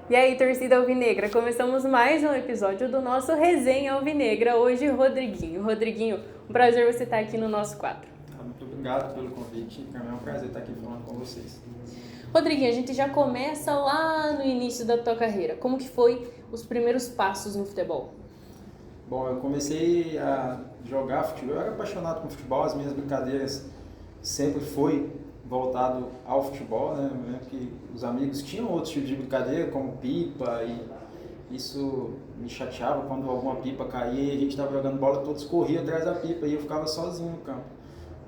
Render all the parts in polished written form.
E aí, torcida alvinegra, começamos mais um episódio do nosso Resenha Alvinegra. Hoje, Rodriguinho. Rodriguinho, um prazer você estar aqui no nosso quadro. Muito obrigado pelo convite. Para mim é um prazer estar aqui falando com vocês. Rodriguinho, a gente já começa lá no início da tua carreira. Como que foi os primeiros passos no futebol? Bom, eu comecei a jogar futebol. Eu era apaixonado por futebol. As minhas brincadeiras sempre foi voltado ao futebol, né? Eu lembro que os amigos tinham outros tipos de brincadeira, como pipa, e isso me chateava quando alguma pipa caía e a gente estava jogando bola, todos corriam atrás da pipa e eu ficava sozinho no campo.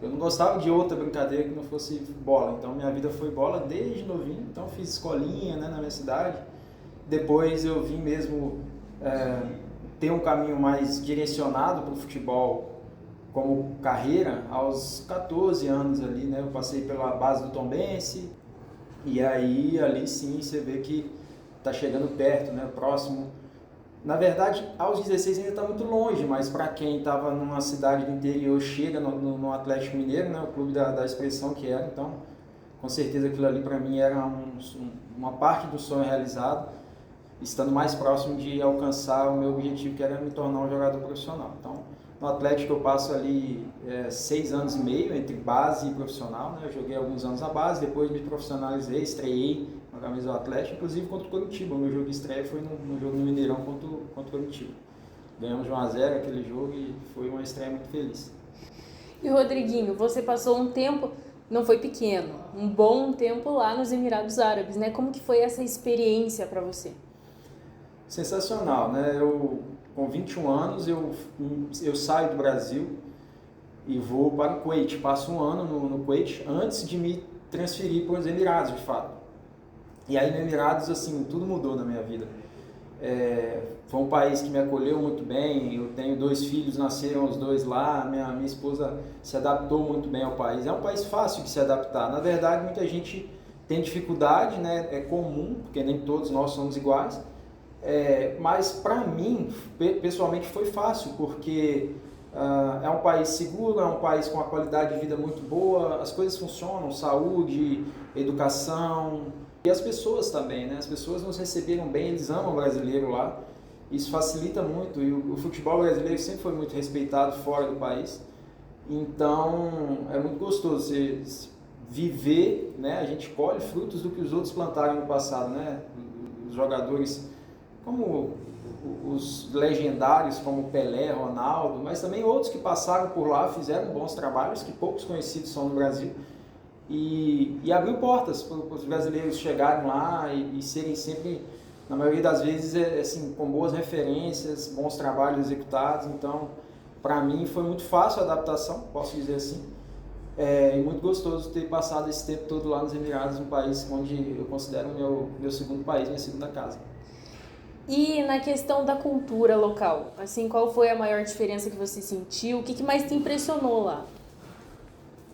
Eu não gostava de outra brincadeira que não fosse bola, então minha vida foi bola desde novinho, então fiz escolinha, né, na minha cidade. Depois eu vim mesmo ter um caminho mais direcionado para o futebol como carreira aos 14 anos ali, né? Eu passei pela base do Tombense e aí ali sim você vê que está chegando perto, né? Próximo. Na verdade, aos 16 ainda está muito longe, mas para quem estava numa cidade do interior chega no Atlético Mineiro, né? O clube da expressão que era, então com certeza aquilo ali para mim era uma parte do sonho realizado, estando mais próximo de alcançar o meu objetivo, que era me tornar um jogador profissional. Então, no Atlético eu passo ali 6 anos e meio entre base e profissional, né? Eu joguei alguns anos na base, depois me profissionalizei, estreiei na camisa do Atlético, inclusive contra o Coritiba. O meu jogo de estreia foi no jogo no Mineirão contra o Coritiba. Ganhamos de 1-0 aquele jogo e foi uma estreia muito feliz. E Rodriguinho, você passou um tempo, não foi pequeno, um bom tempo lá nos Emirados Árabes, né? Como que foi essa experiência para você? Sensacional, né? Com 21 anos, eu saio do Brasil e vou para o Kuwait. Passo um ano no Kuwait antes de me transferir para os Emirados, de fato. E aí, no Emirados, assim, tudo mudou na minha vida. Foi um país que me acolheu muito bem. Eu tenho 2 filhos, nasceram os 2 lá. Minha esposa se adaptou muito bem ao país. É um país fácil de se adaptar. Na verdade, muita gente tem dificuldade, né? É comum, porque nem todos nós somos iguais. Mas para mim, pessoalmente, foi fácil, porque é um país seguro, é um país com uma qualidade de vida muito boa, as coisas funcionam, saúde, educação, e as pessoas também, né? As pessoas nos receberam bem, eles amam o brasileiro lá, isso facilita muito, e o futebol brasileiro sempre foi muito respeitado fora do país, então é muito gostoso você viver, né? A gente colhe frutos do que os outros plantaram no passado, né? Os jogadores como os legendários como Pelé, Ronaldo, mas também outros que passaram por lá, fizeram bons trabalhos, que poucos conhecidos são no Brasil, e abriu portas para os brasileiros chegarem lá e serem sempre, na maioria das vezes, assim, com boas referências, bons trabalhos executados. Então, para mim foi muito fácil a adaptação, posso dizer assim, e muito gostoso ter passado esse tempo todo lá nos Emirados, um país onde eu considero meu segundo país, minha segunda casa. E na questão da cultura local, assim, qual foi a maior diferença que você sentiu? O que mais te impressionou lá?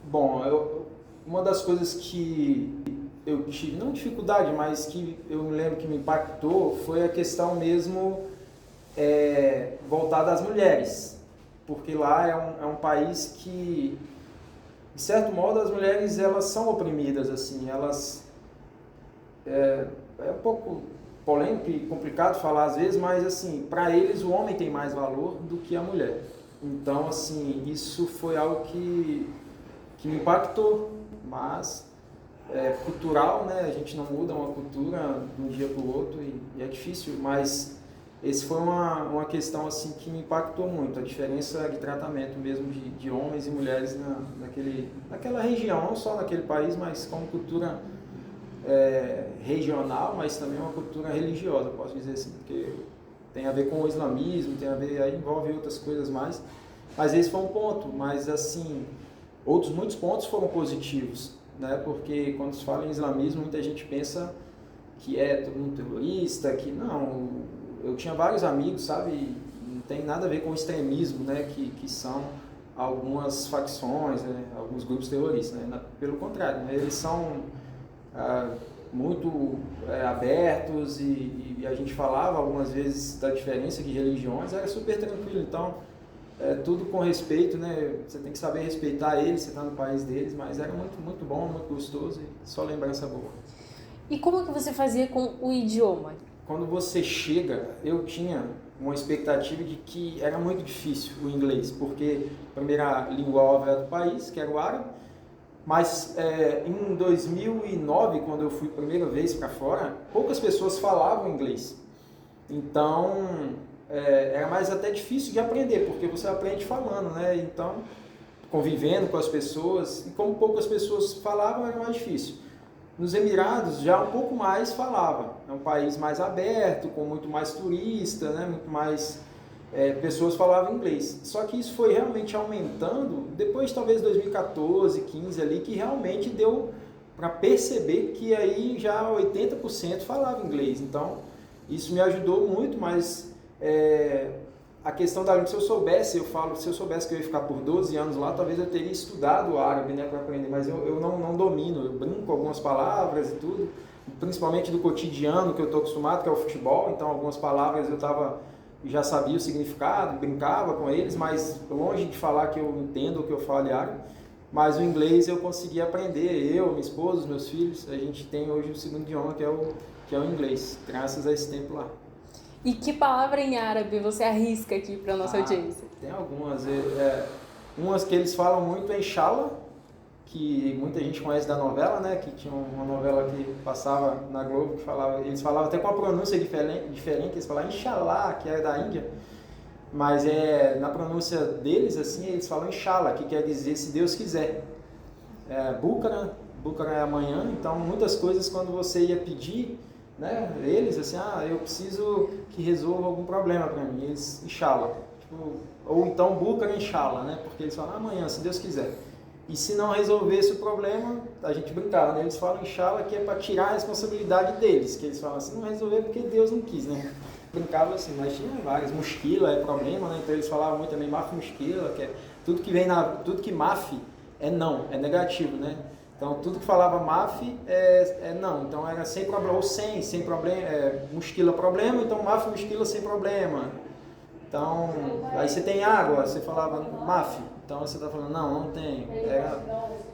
Bom, uma das coisas que eu tive, não dificuldade, mas que eu me lembro que me impactou foi a questão mesmo voltada às mulheres. Porque lá é um país que, de certo modo, as mulheres elas são oprimidas, assim, elas... É um pouco polêmico e complicado falar às vezes, mas assim, para eles o homem tem mais valor do que a mulher. Então, assim, isso foi algo que me impactou, mas cultural, né? A gente não muda uma cultura de um dia para o outro e é difícil, mas esse foi uma questão assim que me impactou muito, a diferença de tratamento mesmo de homens e mulheres naquela região, não só naquele país, mas como cultura regional, mas também uma cultura religiosa, posso dizer assim, porque tem a ver com o islamismo, tem a ver, aí envolve outras coisas mais, mas esse foi um ponto, mas assim, muitos pontos foram positivos, né, porque quando se fala em islamismo, muita gente pensa que todo mundo terrorista, que não, eu tinha vários amigos, sabe, não tem nada a ver com o extremismo, né, que são algumas facções, né, alguns grupos terroristas, né, pelo contrário, né, eles são muito abertos e a gente falava algumas vezes da diferença de religiões, era super tranquilo, então tudo com respeito, né? Você tem que saber respeitar eles, você está no país deles, mas era muito, muito bom, muito gostoso e só lembrança boa. E como que você fazia com o idioma? quando você chega, eu tinha uma expectativa de que era muito difícil o inglês, porque a primeira língua óbvia do país, que era o árabe, mas em 2009, quando eu fui a primeira vez para fora, poucas pessoas falavam inglês. Então, era mais até difícil de aprender, porque você aprende falando, né? Então, convivendo com as pessoas, e como poucas pessoas falavam, era mais difícil. Nos Emirados, já um pouco mais falava. É um país mais aberto, com muito mais turista, né? Muito mais pessoas falavam inglês. Só que isso foi realmente aumentando depois, talvez, 2014, 15 ali, que realmente deu para perceber que aí já 80% falava inglês. Então, isso me ajudou muito, mas a questão da língua, se eu soubesse que eu ia ficar por 12 anos lá, talvez eu teria estudado árabe, né, para aprender, mas eu não domino, eu brinco algumas palavras e tudo, principalmente do cotidiano que eu estou acostumado, que é o futebol, então algumas palavras já sabia o significado, brincava com eles, mas longe de falar que eu entendo ou que eu falo árabe, mas o inglês eu consegui aprender, eu, minha esposa, os meus filhos, a gente tem hoje o segundo idioma que é o inglês, graças a esse tempo lá. E que palavra em árabe você arrisca aqui para nossa audiência? Tem algumas. Umas que eles falam muito é Inshallah, que muita gente conhece da novela, né? Que tinha uma novela que passava na Globo, que eles falavam até com uma pronúncia diferente, eles falavam Inshallah, que é da Índia, mas na pronúncia deles, assim, eles falam Inshallah, que quer dizer se Deus quiser. Bukra é amanhã, então muitas coisas quando você ia pedir, né, eles assim, eu preciso que resolva algum problema para mim, eles Inshallah, ou então Bukra Inshallah, né, porque eles falam amanhã, se Deus quiser. E se não resolvesse o problema, a gente brincava, né, eles falam Inshallah que é para tirar a responsabilidade deles, que eles falam assim, não resolver porque Deus não quis, né. Brincava assim, mas tinha várias, mushkila é problema, né, então eles falavam muito também maf mushkila, que é tudo que maf é não, é negativo, né. Então, tudo que falava maf é não. Então, era sem problema, ou sem problema, mushkila problema, então maf, mushkila sem problema. Então, aí você tem água, você falava maf, então você está falando não tem.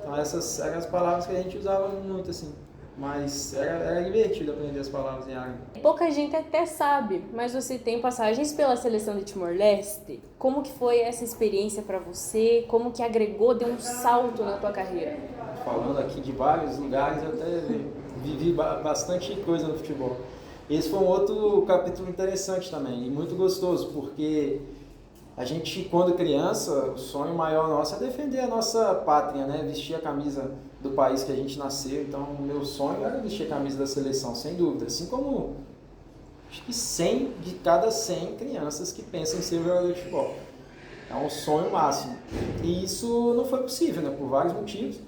Então, essas eram as palavras que a gente usava muito, assim. Mas era divertido aprender as palavras em árabe. Pouca gente até sabe, mas você tem passagens pela seleção de Timor-Leste. Como que foi essa experiência para você? Como que agregou, deu um salto na tua carreira? Falando aqui de vários lugares, eu até vivi bastante coisa no futebol. Esse foi um outro capítulo interessante também, e muito gostoso, porque a gente, quando criança, o sonho maior nosso é defender a nossa pátria, né? Vestir a camisa do país que a gente nasceu. Então, o meu sonho era vestir a camisa da seleção, sem dúvida. Assim como, acho que 100 de cada 100 crianças que pensam em ser jogador de futebol. É um sonho máximo. E isso não foi possível, né? Por vários motivos.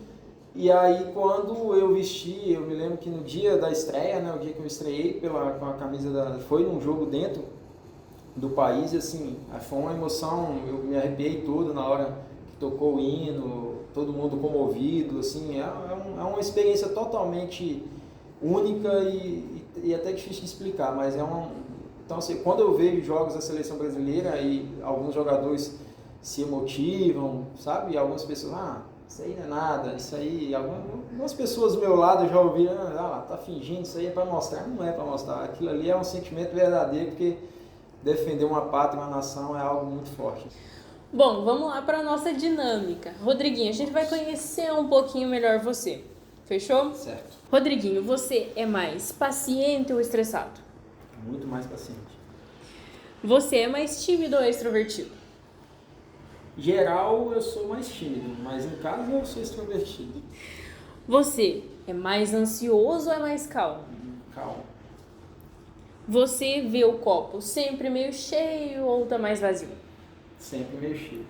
E aí, quando eu vesti, eu me lembro que no dia da estreia, né? O dia que eu estreiei com a camisa foi num jogo dentro do país, assim, foi uma emoção, eu me arrepiei todo na hora que tocou o hino, todo mundo comovido, assim, é uma experiência totalmente única e até difícil de explicar, mas então, assim, quando eu vejo jogos da seleção brasileira e alguns jogadores se emotivam, sabe, e algumas pessoas, isso aí não é nada, isso aí, algumas pessoas do meu lado já ouviram, tá fingindo, isso aí é para mostrar, não é para mostrar, aquilo ali é um sentimento verdadeiro, porque defender uma pátria, uma nação é algo muito forte. Bom, vamos lá para a nossa dinâmica. Rodriguinho, a gente vai conhecer um pouquinho melhor você. Fechou? Certo. Rodriguinho, você é mais paciente ou estressado? Muito mais paciente. Você é mais tímido ou extrovertido? Em geral, eu sou mais tímido, mas em casa eu sou extrovertido. Você é mais ansioso ou é mais calmo? Calmo. Você vê o copo sempre meio cheio ou tá mais vazio? Sempre meio cheio.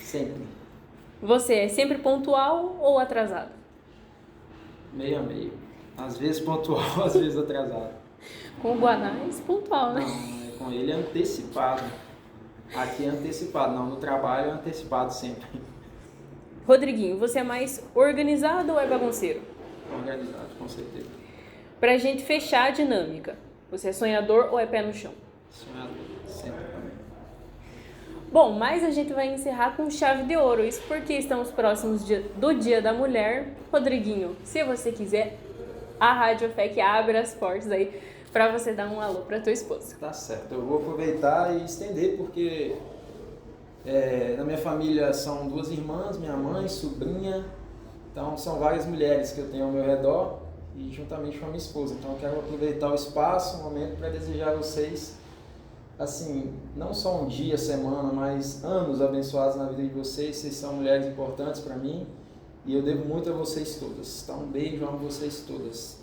Sempre. Você é sempre pontual ou atrasado? Meio a meio. Às vezes pontual, às vezes atrasado. Com o Guanais, pontual, né? Não, com ele é antecipado. Aqui é antecipado, não. No trabalho é antecipado sempre. Rodriguinho, você é mais organizado ou é bagunceiro? Organizado, com certeza. Pra gente fechar a dinâmica, você é sonhador ou é pé no chão? Sonhador, sempre também. Bom, mas a gente vai encerrar com chave de ouro. Isso porque estamos próximos do Dia da Mulher. Rodriguinho, se você quiser, a Rádio FEC abre as portas aí para você dar um alô para tua esposa. Tá certo, eu vou aproveitar e estender porque na minha família são 2 irmãs, minha mãe, sobrinha, então são várias mulheres que eu tenho ao meu redor e juntamente com a minha esposa. Então eu quero aproveitar o espaço, o momento para desejar a vocês, assim, não só um dia, semana, mas anos abençoados na vida de vocês. Vocês são mulheres importantes para mim e eu devo muito a vocês todas. Então um beijo, amo vocês todas.